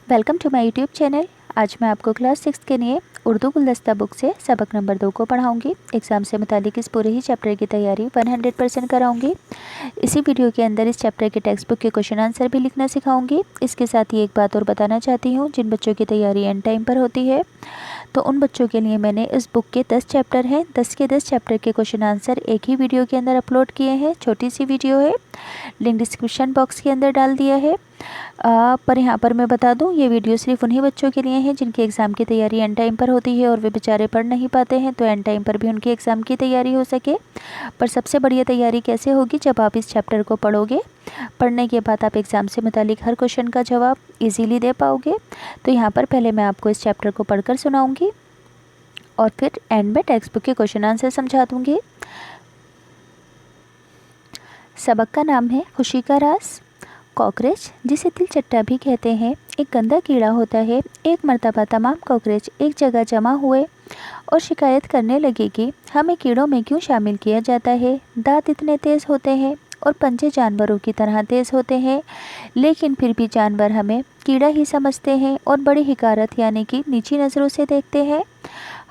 Welcome to my YouTube channel. आज मैं आपको क्लास 6 के लिए उर्दू गुलदस्ता बुक से सबक नंबर 2 को पढ़ाऊंगी। एग्ज़ाम से मुतालिक इस पूरे ही चैप्टर की तैयारी 100% कराऊंगी। इसी वीडियो के अंदर इस चैप्टर के टेक्स्ट बुक के क्वेश्चन आंसर भी लिखना सिखाऊंगी। इसके साथ ही एक बात और बताना चाहती हूँ, जिन बच्चों की तैयारी एंड टाइम पर होती है तो उन बच्चों के लिए मैंने इस बुक के 10 चैप्टर हैं, 10 के 10 चैप्टर के क्वेश्चन आंसर एक ही वीडियो के अंदर अपलोड किए हैं। छोटी सी वीडियो है, लिंक डिस्क्रिप्शन बॉक्स के अंदर डाल दिया है। पर यहाँ पर मैं बता दूँ, ये वीडियो सिर्फ उन्हीं बच्चों के लिए है जिनकी एग्ज़ाम की तैयारी एंड टाइम पर होती है और वे बेचारे पढ़ नहीं पाते हैं, तो एंड टाइम पर भी उनकी एग्ज़ाम की तैयारी हो सके। पर सबसे बढ़िया तैयारी कैसे होगी, जब आप इस चैप्टर को पढ़ोगे। पढ़ने के बाद आप एग्ज़ाम से मुतालिक हर क्वेश्चन का जवाब इजीली दे पाओगे। तो यहाँ पर पहले मैं आपको इस चैप्टर को पढ़कर सुनाऊंगी और फिर एंड में टेक्स्ट बुक के क्वेश्चन आंसर समझा दूंगी। सबक का नाम है खुशी का राज। कॉकरोच, जिसे तिलचट्टा भी कहते हैं, एक गंदा कीड़ा होता है। एक मर्तबा तमाम कॉकरोच एक जगह जमा हुए और शिकायत करने लगे कि हमें कीड़ों में क्यों शामिल किया जाता है। दांत इतने तेज़ होते हैं और पंजे जानवरों की तरह तेज़ होते हैं, लेकिन फिर भी जानवर हमें कीड़ा ही समझते हैं और बड़ी हिकारत यानी कि नीची नज़रों से देखते हैं।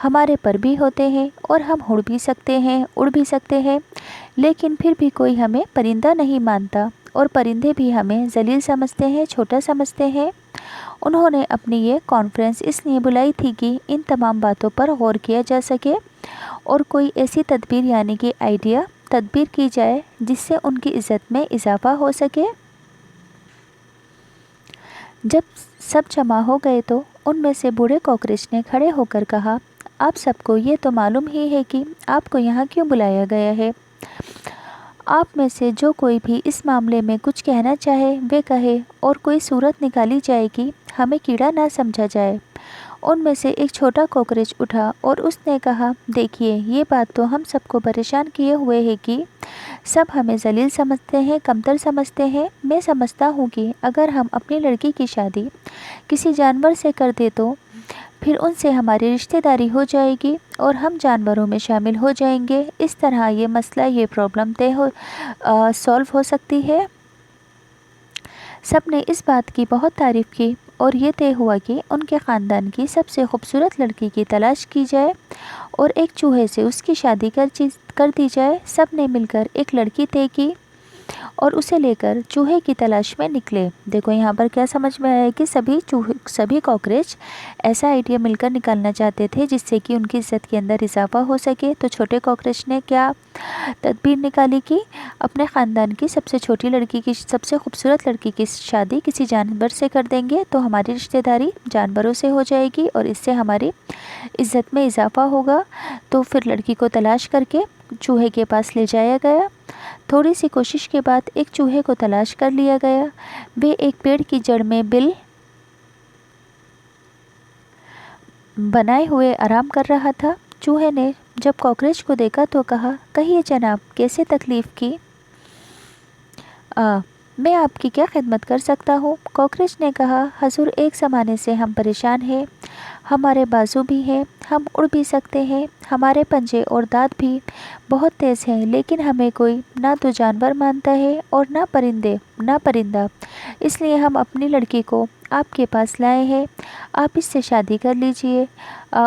हमारे पर भी होते हैं और हम उड़ भी सकते हैं, लेकिन फिर भी कोई हमें परिंदा नहीं मानता और परिंदे भी हमें जलील समझते हैं, छोटा समझते हैं। उन्होंने अपनी ये कॉन्फ्रेंस इसलिए बुलाई थी कि इन तमाम बातों पर गौर किया जा सके और कोई ऐसी तदबीर यानी कि तदबीर की जाए जिससे उनकी इज़्ज़त में इजाफ़ा हो सके। जब सब जमा हो गए तो उनमें से बूढ़े कॉकरोच ने खड़े होकर कहा, आप सबको ये तो मालूम ही है कि आपको यहाँ क्यों बुलाया गया है। आप में से जो कोई भी इस मामले में कुछ कहना चाहे वे कहे और कोई सूरत निकाली जाए कि हमें कीड़ा ना समझा जाए। उनमें से एक छोटा कॉकरोच उठा और उसने कहा, देखिए, ये बात तो हम सबको परेशान किए हुए है कि सब हमें जलील समझते हैं, कमतर समझते हैं। मैं समझता हूँ कि अगर हम अपनी लड़की की शादी किसी जानवर से कर दे तो फिर उनसे हमारी रिश्तेदारी हो जाएगी और हम जानवरों में शामिल हो जाएंगे। इस तरह ये प्रॉब्लम सॉल्व हो सकती है। सब ने इस बात की बहुत तारीफ़ की और ये तय हुआ कि उनके ख़ानदान की सबसे खूबसूरत लड़की की तलाश की जाए और एक चूहे से उसकी शादी कर दी जाए। सब ने मिलकर एक लड़की तय की और उसे लेकर चूहे की तलाश में निकले। देखो यहाँ पर क्या समझ में आया कि सभी कॉकरोच ऐसा आइडिया मिलकर निकालना चाहते थे जिससे कि उनकी इज़्ज़त के अंदर इजाफ़ा हो सके। तो छोटे कॉकरोच ने क्या तदबीर निकाली कि अपने ख़ानदान की सबसे खूबसूरत लड़की की शादी किसी जानवर से कर देंगे तो हमारी रिश्तेदारी जानवरों से हो जाएगी और इससे हमारी इज़्ज़त में इजाफ़ा होगा। तो फिर लड़की को तलाश करके चूहे के पास ले जाया गया। थोड़ी सी कोशिश के बाद एक चूहे को तलाश कर लिया गया। वे एक पेड़ की जड़ में बिल बनाए हुए आराम कर रहा था। चूहे ने जब कॉकरोच को देखा तो कहा, कहिए जनाब, कैसे तकलीफ़ की? मैं आपकी क्या खिदमत कर सकता हूँ? कॉकरोच ने कहा, हजूर, एक ज़माने से हम परेशान हैं। हमारे बाजू भी हैं, हम उड़ भी सकते हैं, हमारे पंजे और दांत भी बहुत तेज़ हैं, लेकिन हमें कोई ना तो जानवर मानता है और ना परिंदा। इसलिए हम अपनी लड़की को आपके पास लाए हैं। आप इससे शादी कर लीजिए।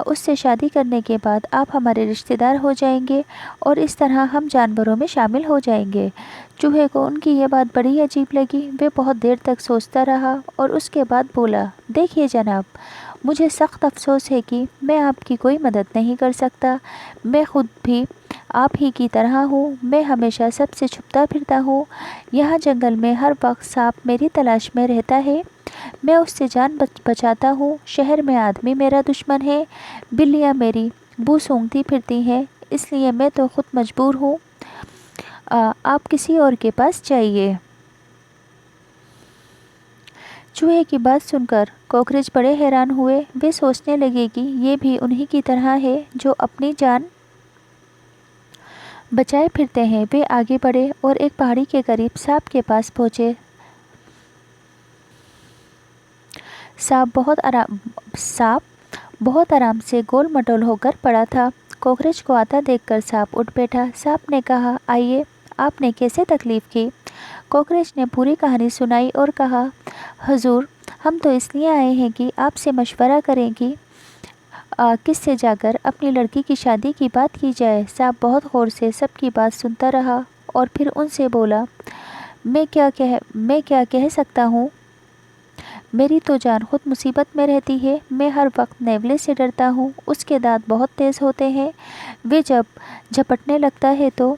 उससे शादी करने के बाद आप हमारे रिश्तेदार हो जाएंगे और इस तरह हम जानवरों में शामिल हो जाएंगे। चूहे को उनकी ये बात बड़ी अजीब लगी। वे बहुत देर तक सोचता रहा और उसके बाद बोला, देखिए जनाब, मुझे सख्त अफसोस है कि मैं आपकी कोई मदद नहीं कर सकता। मैं ख़ुद भी आप ही की तरह हूँ। मैं हमेशा सबसे छुपता फिरता हूँ। यहाँ जंगल में हर वक्त सांप मेरी तलाश में रहता है, मैं उससे जान बचाता हूँ। शहर में आदमी मेरा दुश्मन है, बिल्लियाँ मेरी बू सूंघती फिरती हैं, इसलिए मैं तो ख़ुद मजबूर हूँ। आप किसी और के पास जाइए। चूहे की बात सुनकर कॉकरोच बड़े हैरान हुए। वे सोचने लगे कि ये भी उन्हीं की तरह है जो अपनी जान बचाए फिरते हैं। वे आगे बढ़े और एक पहाड़ी के करीब सांप के पास पहुँचे। सांप बहुत आराम से गोल मटोल होकर पड़ा था। कॉकरोच को आता देखकर सांप उठ बैठा। सांप ने कहा, आइए, आपने कैसे तकलीफ़ की? कॉकरोच ने पूरी कहानी सुनाई और कहा, हुजूर, ہم تو اس لیے آئے ہیں کہ آپ سے مشورہ کریں کہ کس سے جا کر اپنی لڑکی کی شادی کی بات کی جائے۔ صاحب بہت غور سے سب کی بات سنتا رہا اور پھر ان سے بولا، میں کیا کہہ سکتا ہوں؟ میری تو جان خود مصیبت میں رہتی ہے۔ میں ہر وقت نیولے سے ڈرتا ہوں، اس کے دانت بہت تیز ہوتے ہیں، وہ جب جھپٹنے لگتا ہے تو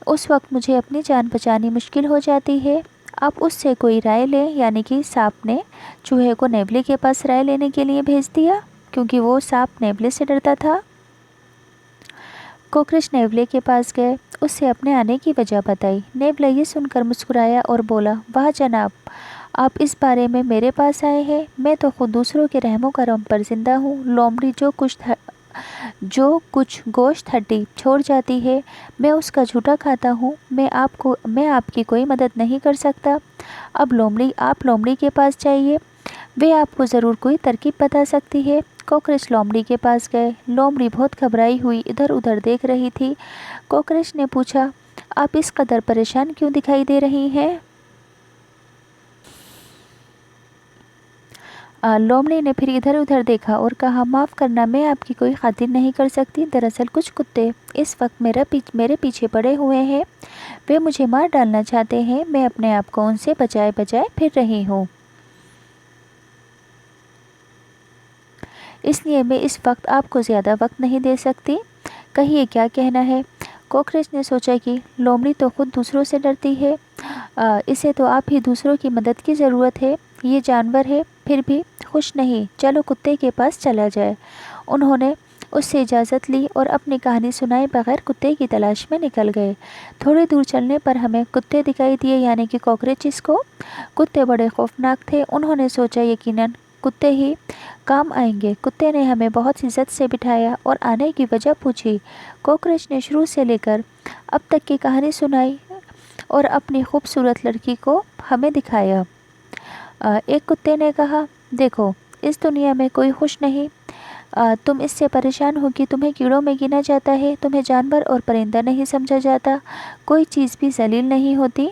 اس وقت مجھے اپنی جان بچانی مشکل ہو جاتی ہے۔ آپ اس سے کوئی رائے لیں۔ یعنی کہ سانپ نے چوہے کو نیولے کے پاس رائے لینے کے لیے بھیج دیا، کیونکہ وہ سانپ نیولے سے ڈرتا تھا۔ کوکروچ نیولے کے پاس گئے، اس سے اپنے آنے کی وجہ بتائی۔ نیولا یہ سن کر مسکرایا اور بولا، واہ جناب، آپ اس بارے میں میرے پاس آئے ہیں؟ میں تو خود دوسروں کے رحم و کرم پر زندہ ہوں۔ لومڑی جو کچھ گوشت ہڈی چھوڑ جاتی ہے، میں اس کا جھوٹا کھاتا ہوں۔ میں آپ کی کوئی مدد نہیں کر سکتا۔ اب آپ لومڑی کے پاس جائیے، وہ آپ کو ضرور کوئی ترکیب بتا سکتی ہے۔ کوکروچ لومڑی کے پاس گئے۔ لومڑی بہت گھبرائی ہوئی ادھر ادھر دیکھ رہی تھی۔ کوکروچ نے پوچھا، آپ اس قدر پریشان کیوں دکھائی دے رہی ہیں؟ لومڑی نے پھر ادھر ادھر دیکھا اور کہا، معاف کرنا، میں آپ کی کوئی خاطر نہیں کر سکتی۔ دراصل کچھ کتے اس وقت میرے پیچھے پڑے ہوئے ہیں، وہ مجھے مار ڈالنا چاہتے ہیں۔ میں اپنے آپ کو ان سے بچائے پھر رہی ہوں، اس لیے میں اس وقت آپ کو زیادہ وقت نہیں دے سکتی۔ کہیے کیا کہنا ہے؟ کوکروچ نے سوچا کہ لومڑی تو خود دوسروں سے ڈرتی ہے، اسے تو آپ ہی دوسروں کی مدد کی ضرورت ہے۔ یہ جانور ہے، پھر بھی خوش نہیں، چلو کتے کے پاس چلا جائے۔ انہوں نے اس سے اجازت لی اور اپنی کہانی سنائے بغیر کتے کی تلاش میں نکل گئے۔ تھوڑی دور چلنے پر ہمیں کتے دکھائی دیے، یعنی کہ کوکروچز کو۔ کتے بڑے خوفناک تھے۔ انہوں نے سوچا یقیناً کتے ہی کام آئیں گے۔ کتے نے ہمیں بہت عزت سے بٹھایا اور آنے کی وجہ پوچھی۔ کوکروچ نے شروع سے لے کر اب تک کی کہانی سنائی اور اپنی خوبصورت لڑکی کو ہمیں دکھایا۔ ایک کتے نے کہا، دیکھو، اس دنیا میں کوئی خوش نہیں۔ تم اس سے پریشان ہو کہ تمہیں کیڑوں میں گنا جاتا ہے، تمہیں جانور اور پرندہ نہیں سمجھا جاتا، کوئی چیز بھی ذلیل نہیں ہوتی۔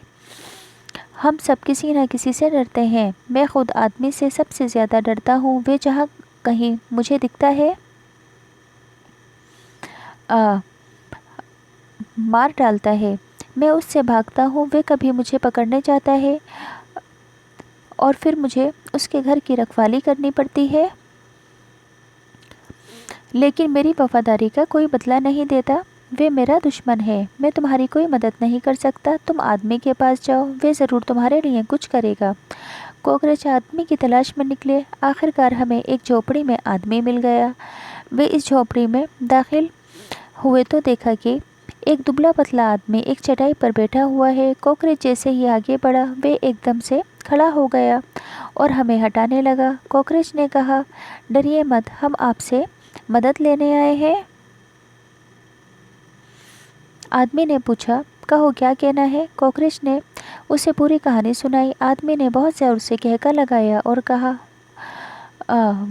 ہم سب کسی نہ کسی سے ڈرتے ہیں۔ میں خود آدمی سے سب سے زیادہ ڈرتا ہوں۔ وہ جہاں کہیں مجھے دکھتا ہے مار ڈالتا ہے، میں اس سے بھاگتا ہوں۔ وہ کبھی مجھے پکڑنے جاتا ہے اور پھر مجھے اس کے گھر کی رکھوالی کرنی پڑتی ہے، لیکن میری وفاداری کا کوئی بدلہ نہیں دیتا۔ وہ میرا دشمن ہے۔ میں تمہاری کوئی مدد نہیں کر سکتا۔ تم آدمی کے پاس جاؤ، وہ ضرور تمہارے لیے کچھ کرے گا۔ کوکروچ آدمی کی تلاش میں نکلے۔ آخرکار ہمیں ایک جھوپڑی میں آدمی مل گیا۔ وہ اس جھوپڑی میں داخل ہوئے تو دیکھا کہ ایک دبلا پتلا آدمی ایک چٹائی پر بیٹھا ہوا ہے۔ کوکروچ جیسے ہی آگے بڑھا، وہ ایک دم سے کھڑا ہو گیا اور ہمیں ہٹانے لگا۔ کوکروچ نے کہا، ڈریے مت، ہم آپ سے مدد لینے آئے ہیں۔ آدمی نے پوچھا، کہو کیا کہنا ہے؟ کوکروچ نے اسے پوری کہانی سنائی۔ آدمی نے بہت زور سے کہکا لگایا اور کہا،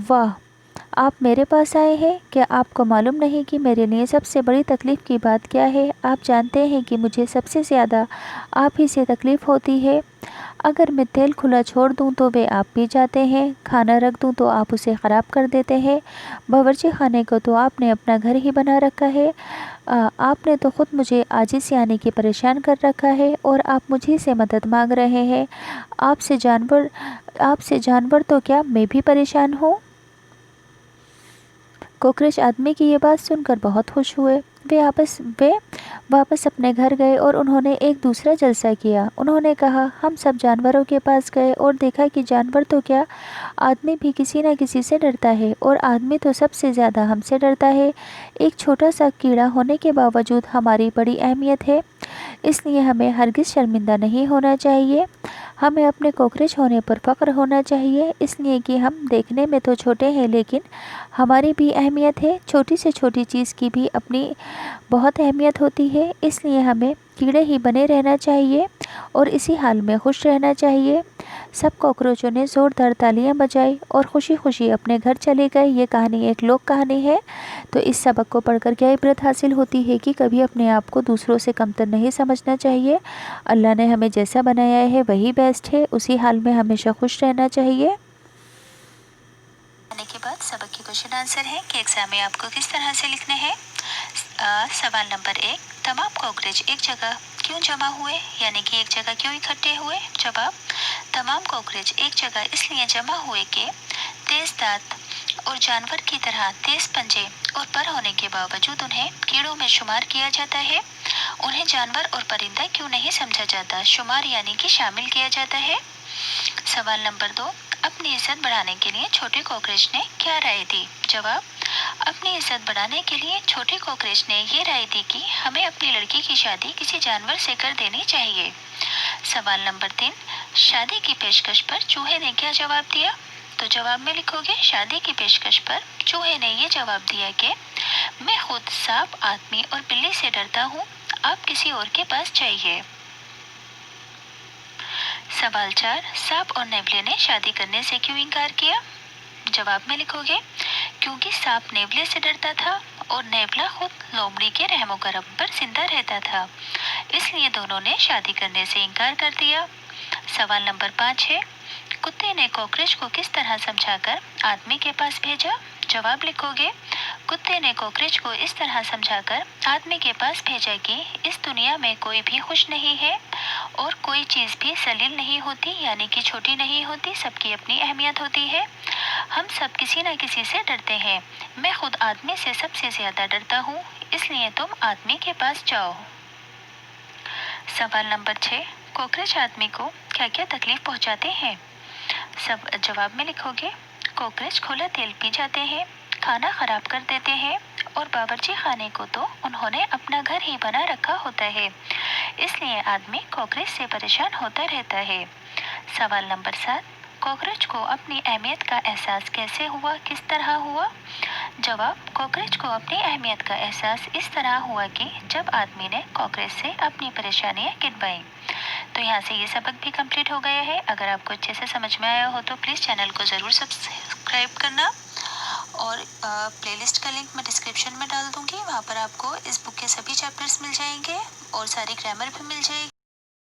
واہ، آپ میرے پاس آئے ہیں؟ کیا آپ کو معلوم نہیں کہ میرے لیے سب سے بڑی تکلیف کی بات کیا ہے؟ آپ جانتے ہیں کہ مجھے سب سے زیادہ آپ ہی سے تکلیف ہوتی ہے۔ اگر میں تیل کھلا چھوڑ دوں تو وہ آپ پی جاتے ہیں، کھانا رکھ دوں تو آپ اسے خراب کر دیتے ہیں، باورچی خانے کو تو آپ نے اپنا گھر ہی بنا رکھا ہے۔ آپ نے تو خود مجھے عاجز یعنی کہ پریشان کر رکھا ہے اور آپ مجھے سے مدد مانگ رہے ہیں۔ آپ سے جانور تو کیا میں بھی پریشان ہوں؟ کوکروچ آدمی کی یہ بات سن کر بہت خوش ہوئے۔ وہ واپس اپنے گھر گئے اور انہوں نے ایک دوسرا جلسہ کیا۔ انہوں نے کہا، ہم سب جانوروں کے پاس گئے اور دیکھا کہ جانور تو کیا، آدمی بھی کسی نہ کسی سے ڈرتا ہے اور آدمی تو سب سے زیادہ ہم سے ڈرتا ہے۔ ایک چھوٹا سا کیڑا ہونے کے باوجود ہماری بڑی اہمیت ہے، اس لیے ہمیں ہرگز شرمندہ نہیں ہونا چاہیے۔ ہمیں اپنے کوکروچ ہونے پر فخر ہونا چاہیے، اس لیے کہ ہم دیکھنے میں تو چھوٹے ہیں لیکن ہماری بھی اہمیت ہے۔ چھوٹی سے چھوٹی چیز کی بھی اپنی بہت اہمیت ہوتی ہے، اس لیے ہمیں کیڑے ہی بنے رہنا چاہیے اور اسی حال میں خوش رہنا چاہیے۔ سب کوکروچوں نے زوردار تالیاں بجائی اور خوشی خوشی اپنے گھر چلے گئے۔ یہ کہانی ایک لوک کہانی ہے، تو اس سبق کو پڑھ کر کیا عبرت حاصل ہوتی ہے کہ کبھی اپنے آپ کو دوسروں سے کمتر نہیں سمجھنا چاہیے۔ اللہ نے ہمیں جیسا بنایا ہے وہی بیسٹ ہے، اسی حال میں ہمیشہ خوش رہنا چاہیے۔ के बाद सबक के क्वेश्चन आंसर है कि एग्जाम में आपको किस तरह से लिखने हैं। सवाल नंबर 1, तमाम कॉकरोच एक जगह क्यों जमा हुए, यानी कि एक जगह क्यों इकट्ठे हुए। जवाब, तमाम कॉकरोच एक जगह इसलिए जमा हुए कि तेज दांत और जानवर की तरह तेज पंजे और पर होने के बावजूद उन्हें कीड़ों में शुमार किया जाता है। उन्हें जानवर और परिंदा क्यों नहीं समझा जाता, शुमार यानी कि शामिल किया जाता है। सवाल नंबर 2, अपनी इज्जत बढ़ाने के लिए छोटे कॉकरोच ने क्या राय दी। जवाब, अपनी इज्जत बढ़ाने के लिए छोटे कॉकरोच ने ये राय दी कि हमें अपनी लड़की की शादी किसी जानवर से कर देनी चाहिए। सवाल नंबर 3, शादी की पेशकश पर चूहे ने क्या जवाब दिया। तो जवाब में लिखोगे, शादी की पेशकश पर चूहे ने ये जवाब दिया कि मैं खुद सांप, आदमी और बिल्ली से डरता हूँ, आप किसी और के पास जाइए। सवाल 4, सांप और नेवले ने शादी करने से क्यों इनकार किया। जवाब में लिखोगे, क्योंकि सांप नेवले से डरता था और नेवला खुद लोमड़ी के रहमो करम पर जिंदा रहता था, इसलिए दोनों ने शादी करने से इनकार कर दिया। सवाल नंबर 5 है, कुत्ते ने कॉकरोच को किस तरह समझाकर आदमी के पास भेजा। जवाब लिखोगे, कुत्ते ने कॉकरोच को इस तरह समझाकर आदमी के पास भेजा कि इस दुनिया में कोई भी खुश नहीं है और कोई चीज़ भी जलील नहीं होती, यानी कि छोटी नहीं होती, सबकी अपनी अहमियत होती है। हम सब किसी न किसी से डरते हैं, मैं खुद आदमी से सबसे ज्यादा डरता हूँ, इसलिए तुम आदमी के पास जाओ। सवाल नंबर 6, कॉकरोच आदमी को क्या क्या तकलीफ पहुँचाते हैं। सब जवाब में लिखोगे, कॉकरोच खुला तेल पी जाते हैं, खाना खराब कर देते हैं और बावर्ची खाने को तो उन्होंने अपना घर ही बना रखा होता है, इसलिए आदमी कॉकरोच से परेशान होता रहता है। सवाल नंबर 7, कॉकरोच को अपनी अहमियत का एहसास कैसे हुआ, किस तरह हुआ। जवाब, कॉकरोच को अपनी अहमियत का एहसास इस तरह हुआ कि जब आदमी ने कॉकरोच से अपनी परेशानियां गिनवाई। तो यहाँ से ये सबक भी कंप्लीट हो गया है। अगर आपको अच्छे से समझ में आया हो तो प्लीज़ चैनल को ज़रूर सब्सक्राइब करना, और प्लेलिस्ट का लिंक मैं डिस्क्रिप्शन में डाल दूँगी, वहाँ पर आपको इस बुक के सभी चैप्टर्स मिल जाएंगे और सारी ग्रामर भी मिल जाएगी।